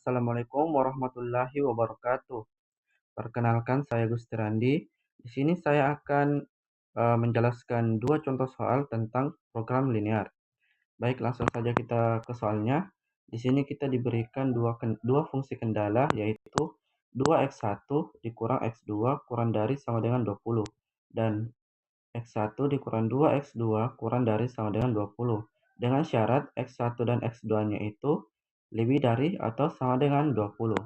Assalamualaikum warahmatullahi wabarakatuh. Perkenalkan, saya Gusti Randi. Di sini saya akan menjelaskan dua contoh soal tentang program linear. Baik, langsung saja kita ke soalnya. Di sini kita diberikan dua fungsi kendala, yaitu 2x1 dikurang x2 kurang dari sama dengan 20 dan x1 dikurang 2x2 kurang dari sama dengan 20 dengan syarat x1 dan x2-nya itu lebih dari atau sama dengan 20.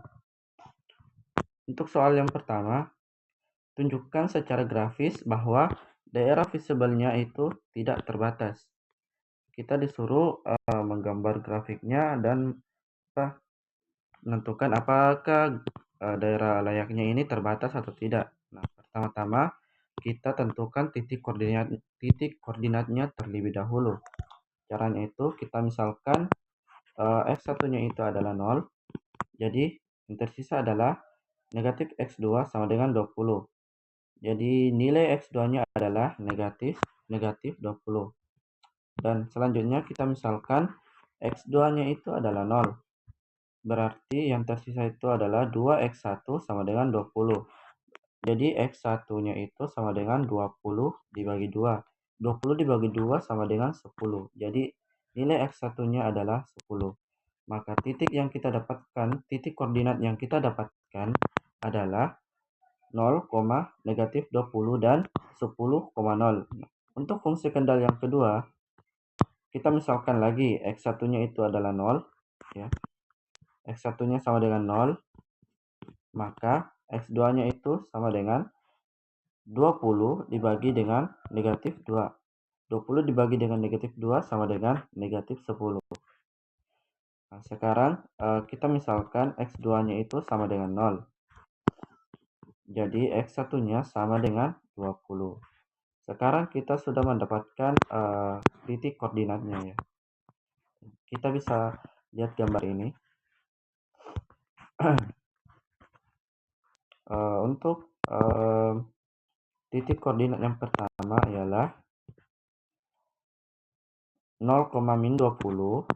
Untuk soal yang pertama, tunjukkan secara grafis bahwa daerah visible-nya itu tidak terbatas. Kita disuruh menggambar grafiknya dan menentukan apakah daerah layaknya ini terbatas atau tidak. Nah, pertama-tama kita tentukan titik koordinatnya terlebih dahulu. Caranya itu kita misalkan x1-nya itu adalah 0. Jadi yang tersisa adalah negatif x2 sama dengan 20. Jadi nilai x2-nya adalah negatif 20. Dan selanjutnya kita misalkan x2-nya itu adalah 0. Berarti yang tersisa itu adalah 2x1 sama dengan 20. Jadi x1-nya itu sama dengan 20 dibagi 2. 20 dibagi 2 sama dengan 10. Jadi nilai x1-nya adalah 10. Maka titik titik koordinat yang kita dapatkan adalah 0, negatif 20 dan 10,0. Untuk fungsi kendal yang kedua, kita misalkan lagi x1-nya itu adalah 0, ya. X1-nya sama dengan 0, maka x2-nya itu sama dengan 20 dibagi dengan negatif 2. 20 dibagi dengan negatif 2 sama dengan negatif 10. Nah, sekarang kita misalkan x2-nya itu sama dengan 0. Jadi x1-nya sama dengan 20. Sekarang kita sudah mendapatkan titik koordinatnya, ya. Kita bisa lihat gambar ini. Untuk titik koordinat yang pertama ialah 0,-20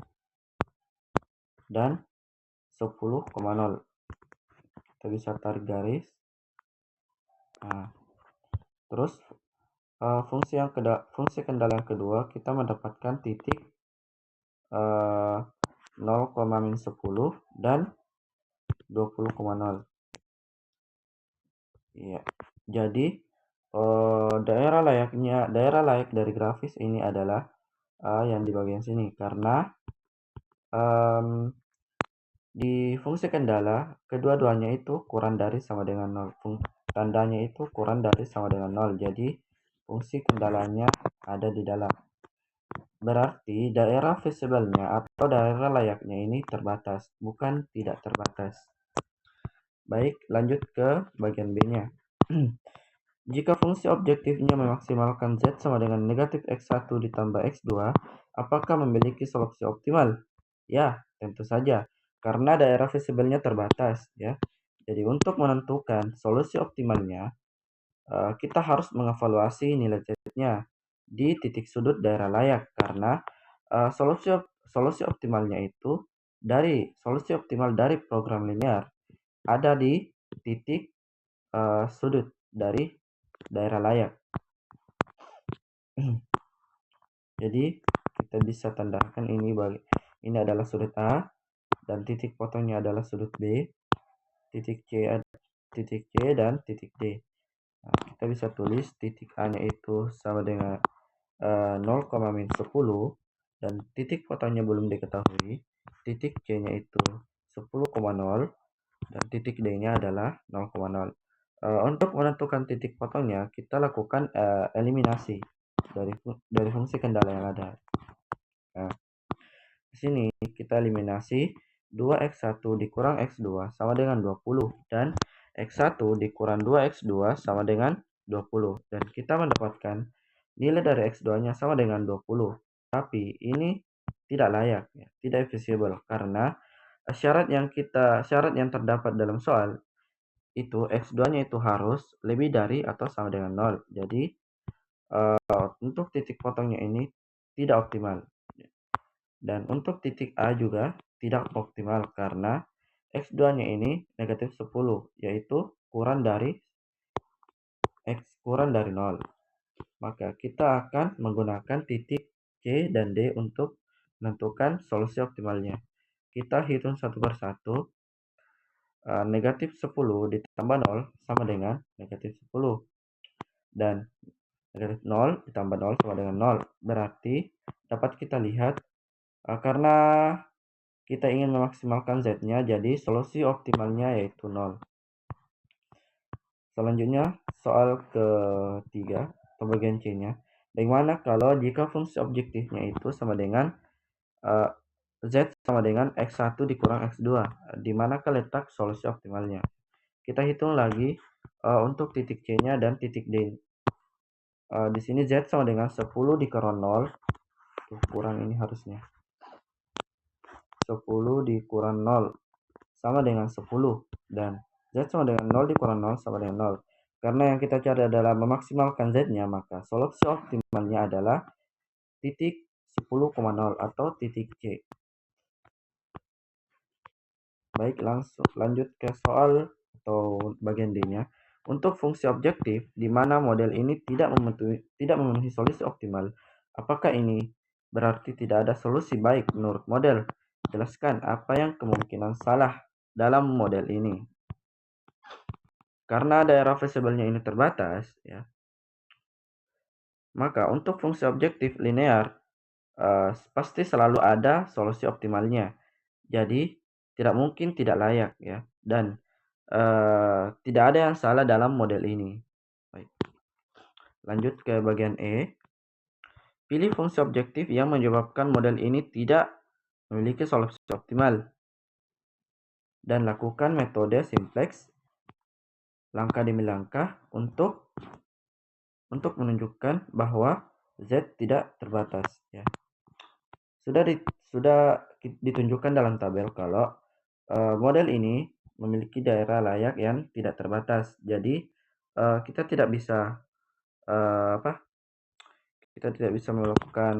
dan 10,0. Kita bisa tarik garis. Nah, terus fungsi kendala yang kedua, kita mendapatkan titik 0,-10 dan 20,0. Ya, jadi daerah layak dari grafis ini adalah yang di bagian sini, karena di fungsi kendala kedua-duanya itu kurang dari sama dengan 0. Tandanya itu kurang dari sama dengan 0. Jadi fungsi kendalanya ada di dalam. Berarti daerah visible-nya atau daerah layaknya ini terbatas, bukan tidak terbatas. Baik, lanjut ke bagian B-nya. Jika fungsi objektifnya memaksimalkan Z sama dengan negatif X1 ditambah X2, apakah memiliki solusi optimal? Ya, tentu saja, karena daerah visible-nya terbatas, ya. Jadi untuk menentukan solusi optimalnya, kita harus mengevaluasi nilai Z-nya di titik sudut daerah layak, karena solusi optimalnya itu solusi optimal dari program linear ada di titik sudut dari daerah layak. Jadi kita bisa tandakan ini adalah sudut A dan titik potongnya adalah sudut B, titik C dan titik D. Nah, kita bisa tulis titik A-nya itu sama dengan 0,-10 dan titik potongnya belum diketahui. Titik C-nya itu 10,0 dan titik D-nya adalah 0,0. Untuk menentukan titik potongnya, kita lakukan eliminasi dari fungsi kendala yang ada. Nah, di sini kita eliminasi 2x1 dikurang x2 sama dengan 20 dan x1 dikurang 2x2 sama dengan 20, dan kita mendapatkan nilai dari x2-nya sama dengan 20. Tapi ini tidak layak, ya, tidak visible, karena syarat yang terdapat dalam soal itu x2-nya itu harus lebih dari atau sama dengan 0. Jadi untuk titik potongnya ini tidak optimal. Dan untuk titik A juga tidak optimal karena X2-nya ini negatif 10, yaitu kurang dari X kurang dari 0. Maka kita akan menggunakan titik C dan D untuk menentukan solusi optimalnya. Kita hitung satu persatu. Negatif 10 ditambah 0 sama dengan negatif 10. Dan negatif 0 ditambah 0 sama dengan 0. Berarti dapat kita lihat karena kita ingin memaksimalkan Z-nya, jadi solusi optimalnya yaitu 0. Selanjutnya, soal ketiga atau bagian C-nya. Bagaimana kalau jika fungsi objektifnya itu sama dengan Z sama dengan X1 dikurang X2? Di manakah letak solusi optimalnya? Kita hitung lagi untuk titik C-nya dan titik D. Di sini Z sama dengan 10 dikurang 0. Kurang ini harusnya. 10 dikurang 0 sama dengan 10. Dan Z sama dengan 0 dikurang 0 sama dengan 0. Karena yang kita cari adalah memaksimalkan Z-nya, maka solusi optimalnya adalah titik 10,0 atau titik C. Baik, langsung lanjut ke soal atau bagian D-nya. Untuk fungsi objektif, di mana model ini tidak memenuhi solusi optimal, apakah ini berarti tidak ada solusi baik menurut model? Jelaskan apa yang kemungkinan salah dalam model ini. Karena daerah visible-nya ini terbatas, ya, maka untuk fungsi objektif linear pasti selalu ada solusi optimalnya. Jadi tidak mungkin tidak layak, ya, dan tidak ada yang salah dalam model ini. Baik. Lanjut ke bagian E. Pilih fungsi objektif yang menyebabkan model ini tidak memiliki solusi optimal. Dan lakukan metode simplex langkah demi langkah untuk menunjukkan bahwa Z tidak terbatas, ya. Sudah ditunjukkan dalam tabel kalau model ini memiliki daerah layak yang tidak terbatas. Jadi kita tidak bisa melakukan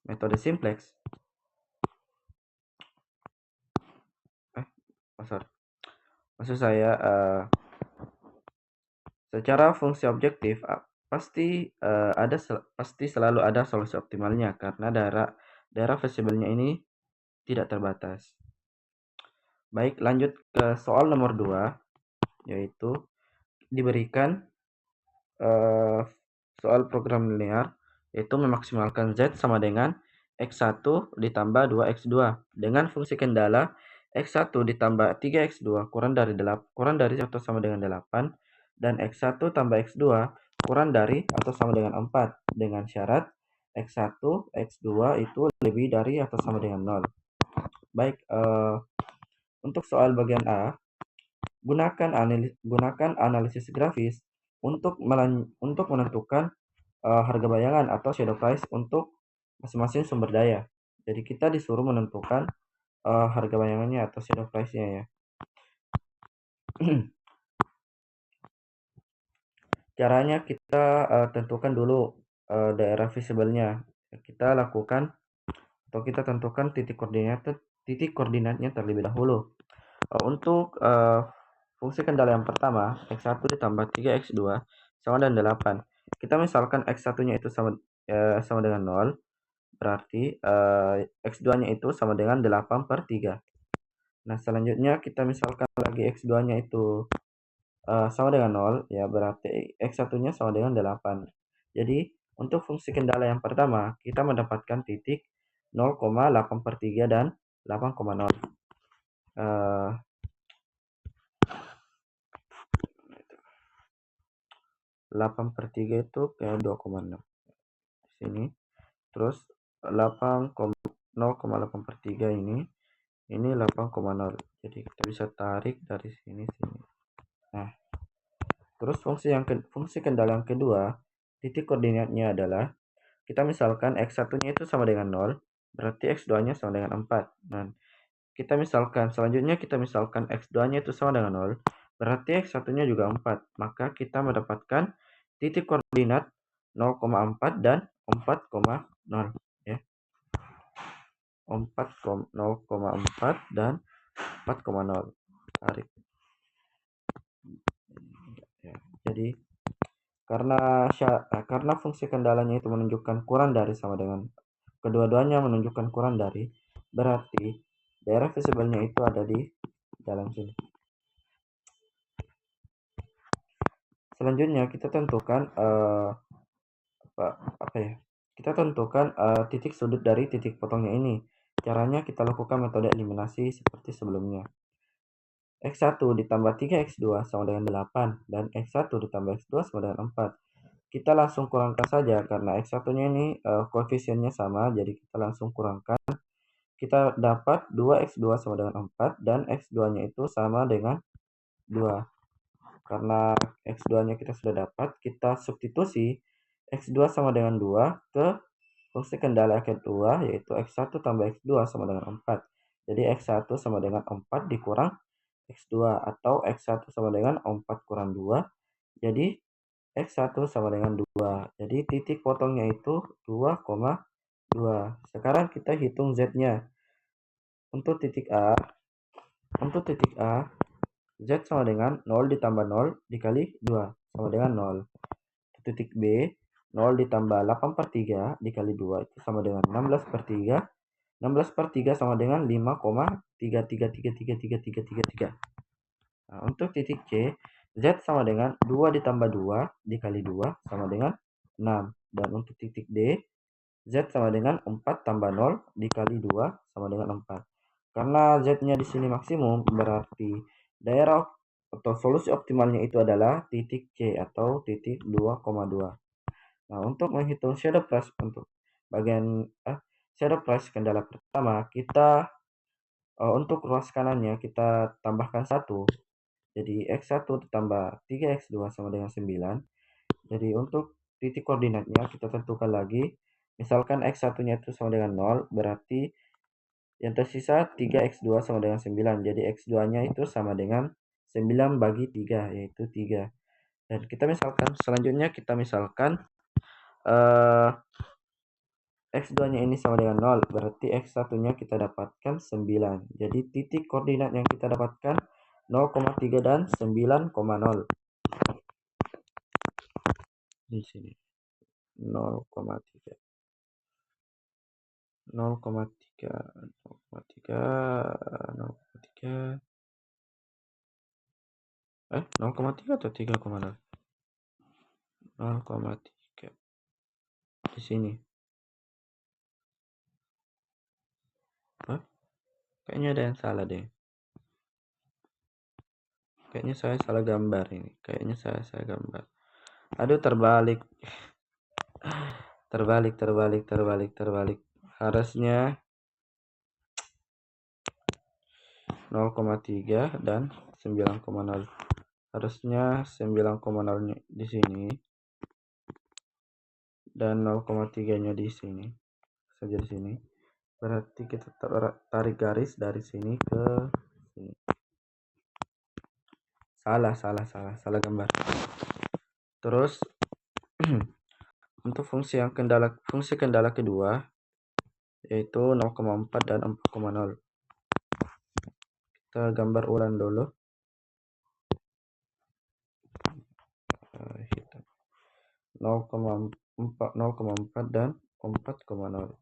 metode simplex. Maksud saya secara fungsi objektif pasti selalu ada solusi optimalnya karena daerah visible-nya ini tidak terbatas. Baik, lanjut ke soal nomor 2, yaitu diberikan soal program linear, yaitu memaksimalkan Z sama dengan X1 ditambah 2X2 dengan fungsi kendala X1 ditambah 3X2 kurang dari atau sama dengan 8 dan X1 tambah X2 kurang dari atau sama dengan 4 dengan syarat X1, X2 itu lebih dari atau sama dengan 0. Baik, untuk soal bagian A, gunakan analisis grafis untuk menentukan harga bayangan atau shadow price untuk masing-masing sumber daya. Jadi kita disuruh menentukan harga bayangannya atau shadow price-nya, ya. Caranya kita tentukan dulu daerah visible-nya. Kita tentukan titik koordinatnya terlebih dahulu. Untuk fungsi kendala yang pertama, X1 ditambah 3X2 sama dengan 8. Kita misalkan X1-nya itu sama dengan 0, berarti X2-nya itu sama dengan 8/3. Nah, selanjutnya kita misalkan lagi X2-nya itu sama dengan 0, ya, berarti X1-nya sama dengan 8. Jadi, untuk fungsi kendala yang pertama, kita mendapatkan titik 0,8/3 dan 8,0. 8/3 itu kayak 2,6 di sini. Terus 0,8/3 ini 8,0. Jadi kita bisa tarik dari sini. Nah, terus fungsi kendala yang kedua, titik koordinatnya adalah kita misalkan X1-nya itu sama dengan 0, berarti X2-nya sama dengan 4. Dan selanjutnya kita misalkan X2-nya itu sama dengan 0, berarti X1-nya juga 4. Maka kita mendapatkan titik koordinat 0,4 dan 4,0, ya. 0,4 dan 4,0. Tarik. Ya, jadi karena fungsi kendalanya itu menunjukkan kurang dari sama dengan kedua-duanya menunjukkan kurang dari, berarti daerah visible-nya itu ada di dalam sini. Selanjutnya kita tentukan Kita tentukan titik sudut dari titik potongnya ini. Caranya kita lakukan metode eliminasi seperti sebelumnya. X1 ditambah 3X2 sama dengan 8 dan X1 ditambah X2 sama dengan 4. Kita langsung kurangkan saja karena X1-nya ini koefisiennya sama, jadi kita langsung kurangkan. Kita dapat 2X2 sama dengan 4 dan X2-nya itu sama dengan 2. Karena X2-nya kita sudah dapat, kita substitusi X2 sama dengan 2 ke fungsi kendala kedua, yaitu X1 tambah X2 sama dengan 4. Jadi X1 sama dengan 4 dikurang X2 atau X1 sama dengan 4 kurang 2. Jadi X1 sama dengan 2. Jadi titik potongnya itu 2,2. Sekarang kita hitung Z-nya. Untuk titik A, Z sama dengan 0 ditambah 0 dikali 2 sama dengan 0. Untuk titik B, 0 ditambah 8/3 dikali 2 itu sama dengan 16/3. 16/3 sama dengan 5,33333333. Nah, untuk titik C, Z sama dengan 2 ditambah 2 dikali 2 sama dengan 6. Dan untuk titik D, Z sama dengan 4 tambah 0 dikali 2 sama dengan 4. Karena Z-nya di sini maksimum, berarti daerah atau solusi optimalnya itu adalah titik C atau titik 2,2. Nah, untuk menghitung shadow price untuk bagian shadow price kendala pertama, kita untuk ruas kanannya kita tambahkan 1. Jadi X1 ditambah 3X2 sama dengan 9. Jadi untuk titik koordinatnya kita tentukan lagi. Misalkan X1-nya itu sama dengan 0, berarti yang tersisa 3X2 sama dengan 9. Jadi X2-nya itu sama dengan 9 bagi 3, yaitu 3. Dan selanjutnya kita misalkan X2-nya ini sama dengan 0, berarti X1-nya kita dapatkan 9. Jadi titik koordinat yang kita dapatkan 0,3 dan 9,0. Di sini 0,3 0,3 0,3 0,3 atau 3,0 0,3 di sini. Kayaknya ada yang salah deh. Kayaknya saya salah gambar ini. Kayaknya saya gambar. Aduh, terbalik. Terbalik. Harusnya 0,3 dan 9,0. Harusnya 9,0-nya di sini dan 0,3-nya di sini. Saja di sini. Berarti kita tarik garis dari sini ke sini. Salah gambar. Terus untuk fungsi kendala kedua yaitu 0,4 dan 4,0. Kita gambar ulang dulu. 0,4 dan 4,0.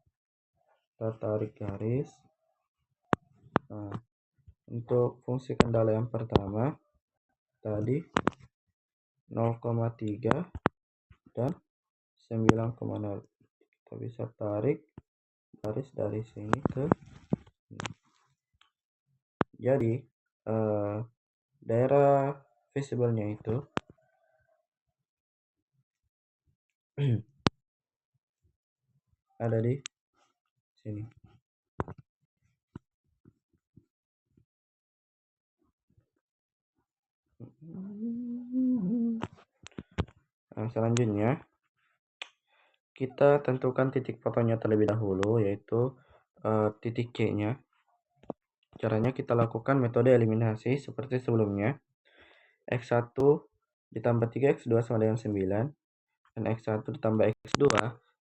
Kita tarik garis. Nah, untuk fungsi kendala yang pertama tadi 0,3 dan 9,0. Kita bisa tarik garis dari sini ke sini. Jadi daerah visible-nya itu ada di sini. Nah, selanjutnya kita tentukan titik fotonya terlebih dahulu, yaitu titik C-nya. Caranya kita lakukan metode eliminasi seperti sebelumnya. X1 ditambah 3X2 sama dengan 9 dan X1 ditambah X2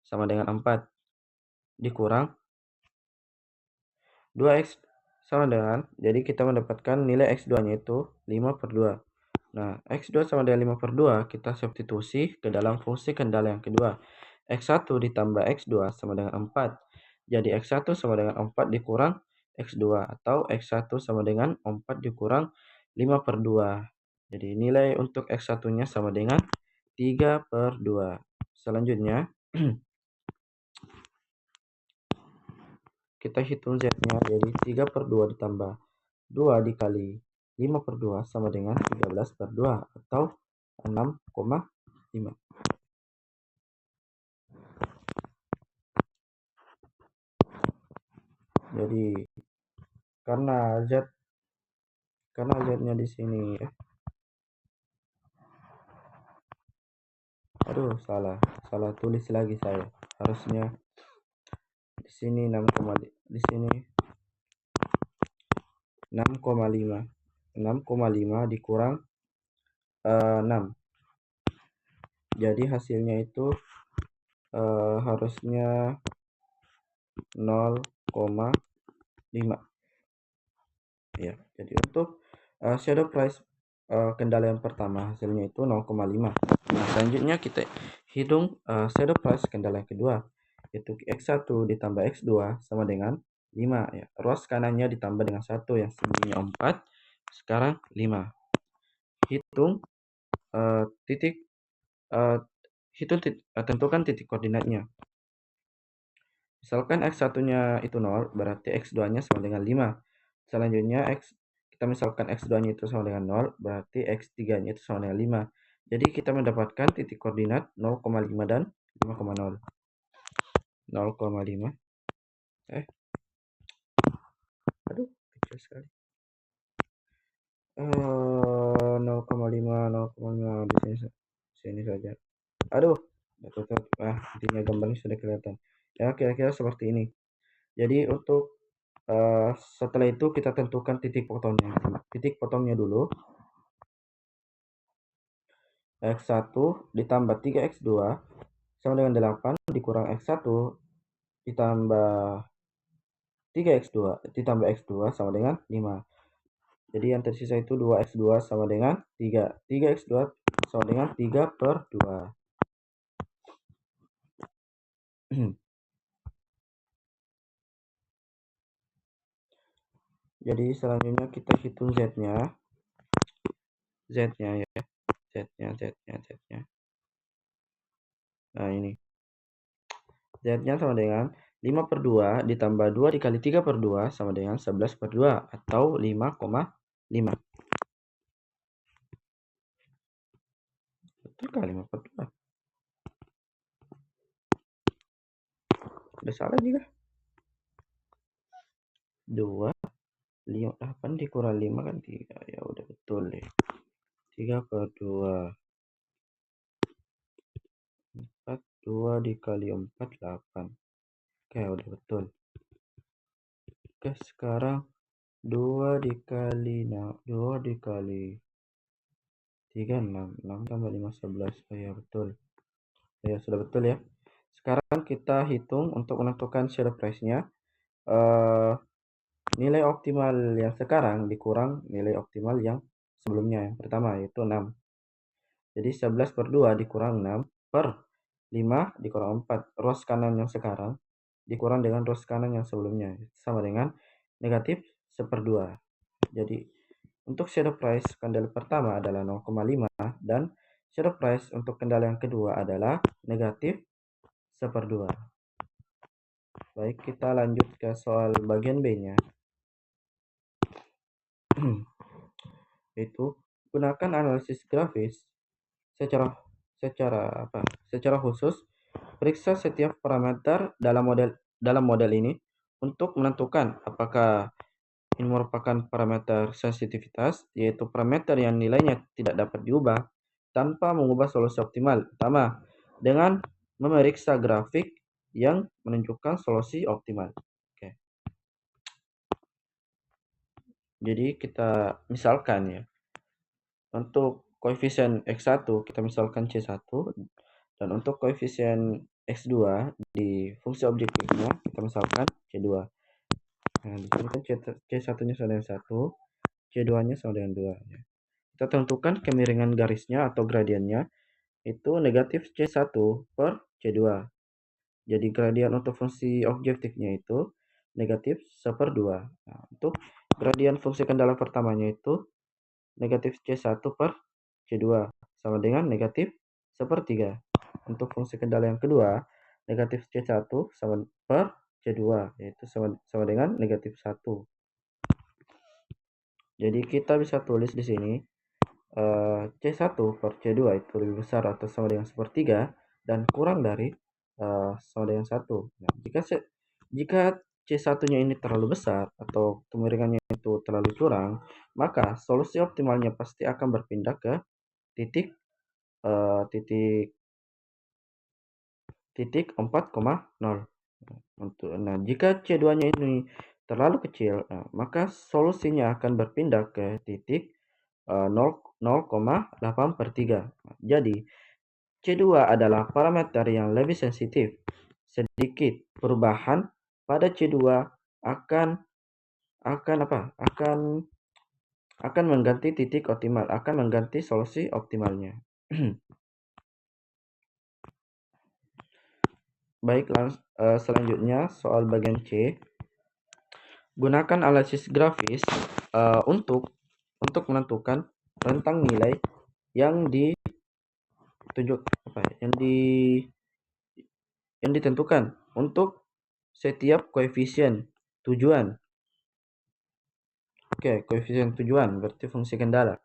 sama dengan 4 dikurang 2x sama dengan, jadi kita mendapatkan nilai x2-nya itu 5/2. Nah, x2 sama dengan 5/2, kita substitusi ke dalam fungsi kendala yang kedua. X1 ditambah X2 sama dengan 4. Jadi X1 sama dengan 4 dikurang X2, atau X1 sama dengan 4 dikurang 5/2. Jadi nilai untuk X1-nya sama dengan 3/2. Selanjutnya, kita hitung Z-nya, jadi 3/2 ditambah 2 dikali 5/2 sama dengan 13/2, atau 6,5. Jadi karena Z-nya di sini, aduh, salah tulis lagi saya. Harusnya di sini 6, di sini 6,5. 6,5 dikurang 6. Jadi hasilnya itu harusnya 0,5. Ya, jadi untuk shadow price kendala yang pertama hasilnya itu 0,5. Nah, selanjutnya kita hitung shadow price kendala yang kedua, yaitu X1 ditambah X2 sama dengan 5 ya. Ruas kanannya ditambah dengan 1 yang sebelumnya 4, sekarang 5. Hitung tentukan titik koordinatnya. Misalkan X1-nya itu 0, berarti X2-nya sama dengan 5. Selanjutnya kita misalkan X2-nya itu sama dengan 0, berarti X3-nya itu sama dengan 5. Jadi kita mendapatkan titik koordinat 0,5 dan 5,0. 0,5. Aduh, kecil sekali. 0,5 di sini saja. Aduh, intinya gambarnya sudah kelihatan. Ya, kira-kira seperti ini. Jadi untuk setelah itu kita tentukan titik potongnya. Titik potongnya dulu. X1 ditambah 3X2 sama dengan 8 dikurang X1 ditambah 3X2 ditambah X2 sama dengan 5. Jadi yang tersisa itu 2X2 sama dengan 3. 3X2 sama dengan 3/2. Jadi selanjutnya kita hitung Z-nya. Z-nya ya. Z-nya. Nah, ini. Z-nya sama dengan 5/2 ditambah 2 dikali 3/2 sama dengan 11/2, atau 5,5. Betul kah 5/2? Udah salah juga. 2, 8 dikurang 5 kan 3. Ya udah betul deh. 3/2. 4, 2 dikali 4, 8. Oke, udah betul. Oke, sekarang 2 dikali 3, 6. 6 tambah 5, 11. Oh ya, betul. Ya, sudah betul ya. Sekarang kita hitung untuk menentukan shadow price-nya. Nilai optimal yang sekarang dikurang nilai optimal yang sebelumnya, yang pertama, yaitu 6. Jadi 11/2 dikurang 6/5 dikurang 4. Ruas kanan yang sekarang dikurang dengan ruas kanan yang sebelumnya, sama dengan negatif 1/2. Jadi untuk shadow price kendala pertama adalah 0,5, dan shadow price untuk kendala yang kedua adalah negatif 1/2. Baik, kita lanjut ke soal bagian B-nya. Yaitu gunakan analisis grafis secara khusus. Periksa setiap parameter dalam model ini untuk menentukan apakah ini merupakan parameter sensitivitas, yaitu parameter yang nilainya tidak dapat diubah tanpa mengubah solusi optimal. Pertama, dengan memeriksa grafik yang menunjukkan solusi optimal. Oke. Jadi kita misalkan ya, untuk koefisien X1 kita misalkan C1, dan untuk koefisien X2 di fungsi objektifnya kita misalkan C2. Nah, di sini kan C1-nya sama dengan 1, C2-nya sama dengan 2. Ya. Kita tentukan kemiringan garisnya atau gradiennya itu negatif C1 per C2. Jadi gradien untuk fungsi objektifnya itu negatif 1/2. Nah, untuk gradien fungsi kendala pertamanya itu negatif C1 per C2 sama dengan negatif 1/3. Untuk fungsi kendala yang kedua, negatif C1 sama per C2, yaitu sama dengan negatif 1. Jadi kita bisa tulis di sini C1 per C2 itu lebih besar atau sama dengan 1/3 dan kurang dari sama dengan 1. Nah, jika C1-nya ini terlalu besar atau kemiringannya itu terlalu curang, maka solusi optimalnya pasti akan berpindah ke titik eh, titik titik 4,0. Nah, jika C2-nya ini terlalu kecil, maka solusinya akan berpindah ke titik 0,8/3. Jadi, C2 adalah parameter yang lebih sensitif. Sedikit perubahan pada C2 akan akan apa? Akan mengganti titik optimal, akan mengganti solusi optimalnya. Baik, selanjutnya soal bagian C. Gunakan analisis grafis untuk menentukan rentang nilai yang yang ditentukan untuk setiap koefisien tujuan. Oke, koefisien tujuan berarti fungsi kendala.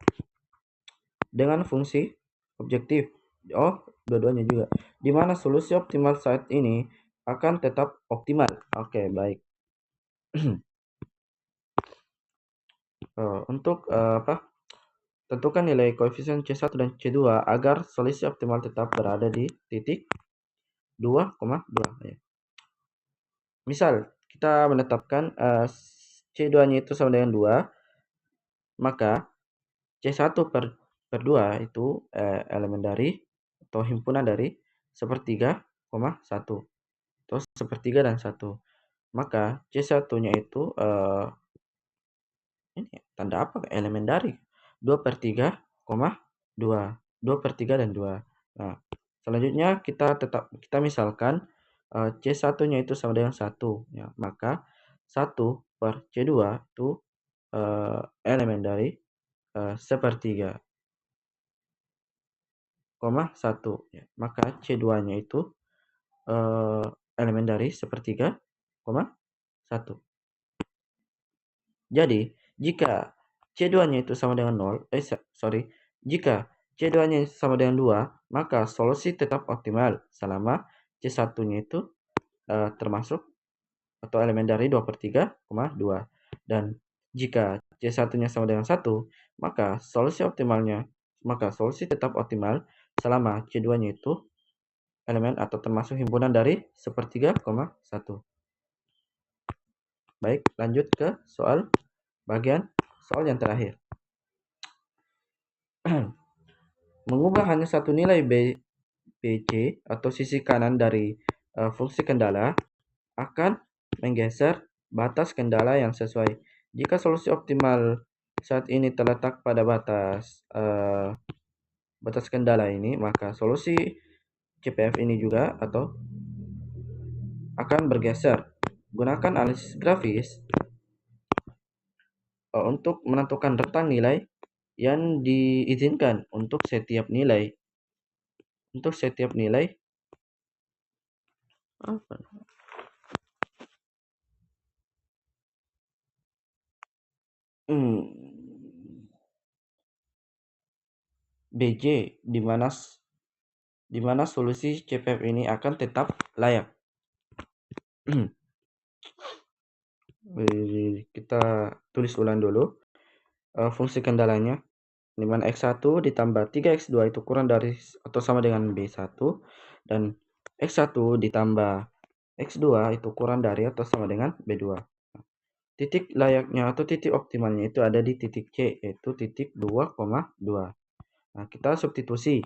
Dengan fungsi objektif. Oh, dua-duanya juga. Di mana solusi optimal saat ini akan tetap optimal. Oke, baik. Untuk tentukan nilai koefisien C1 dan C2 agar solusi optimal tetap berada di titik 2,2. Ya. Misal, kita menetapkan C2-nya itu sama dengan 2, maka C1 per 2 itu elemen dari atau himpunan dari 1/3, 1. Terus 1/3 dan 1. Maka C1-nya itu ini tanda apa? Elemen dari 2/3, 2. 2/3 dan 2. Nah, selanjutnya kita misalkan C1-nya itu sama dengan 1. Ya, maka 1 per C2 itu elemen dari 1/3, 1. Ya. Maka C2-nya itu elemen dari 1/3, 1. Jadi, jika C2-nya itu sama dengan 0, jika C2-nya sama dengan 2, maka solusi tetap optimal selama C1-nya itu termasuk atau elemen dari 2/3, 2. Dan jika C1-nya sama dengan 1, maka solusi tetap optimal selama C2-nya itu elemen atau termasuk himpunan dari 1/3, 1. Baik, lanjut ke soal yang terakhir. Mengubah hanya satu nilai BC atau sisi kanan dari fungsi kendala akan menggeser batas kendala yang sesuai. Jika solusi optimal saat ini terletak pada batas kendala ini, maka solusi CPF ini juga atau akan bergeser. Gunakan analisis grafis untuk menentukan rentang nilai yang diizinkan untuk setiap nilai. BJ di mana solusi CPF ini akan tetap layak. Kita tulis ulang dulu fungsi kendalanya, di mana X1 ditambah 3X2 itu kurang dari atau sama dengan B1, dan X1 ditambah X2 itu kurang dari atau sama dengan B2. Titik layaknya atau titik optimalnya itu ada di titik C, yaitu titik 2,2. Nah, kita substitusi.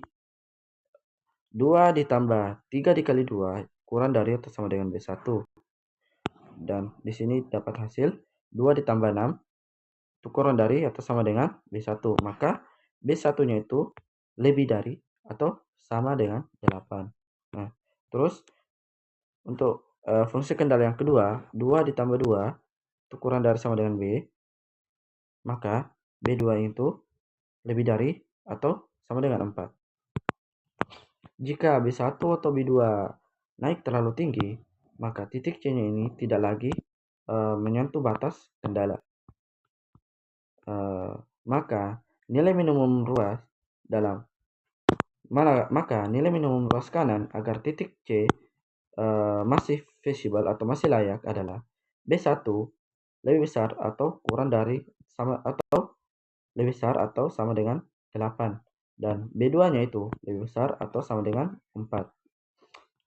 2 ditambah 3 dikali 2 kurang dari atau sama dengan B1. dan di sini dapat hasil 2 ditambah 6 itu kurang dari atau sama dengan B1. Maka B1-nya itu lebih dari atau sama dengan 8. Nah, terus untuk fungsi kendali yang kedua, 2 ditambah 2 itu kurang dari sama dengan B, maka B2 itu lebih dari atau sama dengan 4. Jika B1 atau B2 naik terlalu tinggi, maka titik C-nya ini tidak lagi menyentuh batas kendala. Maka nilai minimum ruas dalam maka nilai minimum ruas kanan agar titik C masih visible atau masih layak adalah B1 lebih besar atau kurang dari sama atau lebih besar atau sama dengan 8 dan B2-nya itu lebih besar atau sama dengan 4.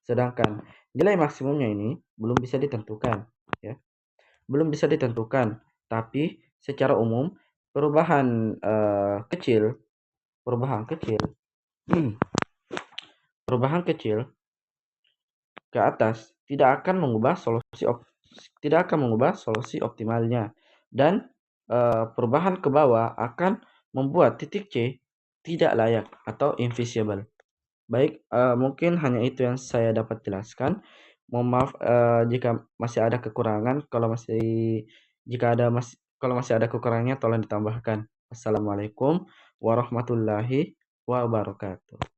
Sedangkan nilai maksimumnya ini belum bisa ditentukan, ya. Belum bisa ditentukan, tapi secara umum perubahan kecil, perubahan kecil, perubahan kecil ke atas tidak akan mengubah solusi optimalnya dan perubahan ke bawah akan membuat titik C tidak layak atau invisible. Baik, mungkin hanya itu yang saya dapat jelaskan. Mohon maaf jika masih ada kekurangan. Kalau masih ada kekurangannya tolong ditambahkan. Assalamualaikum warahmatullahi wabarakatuh.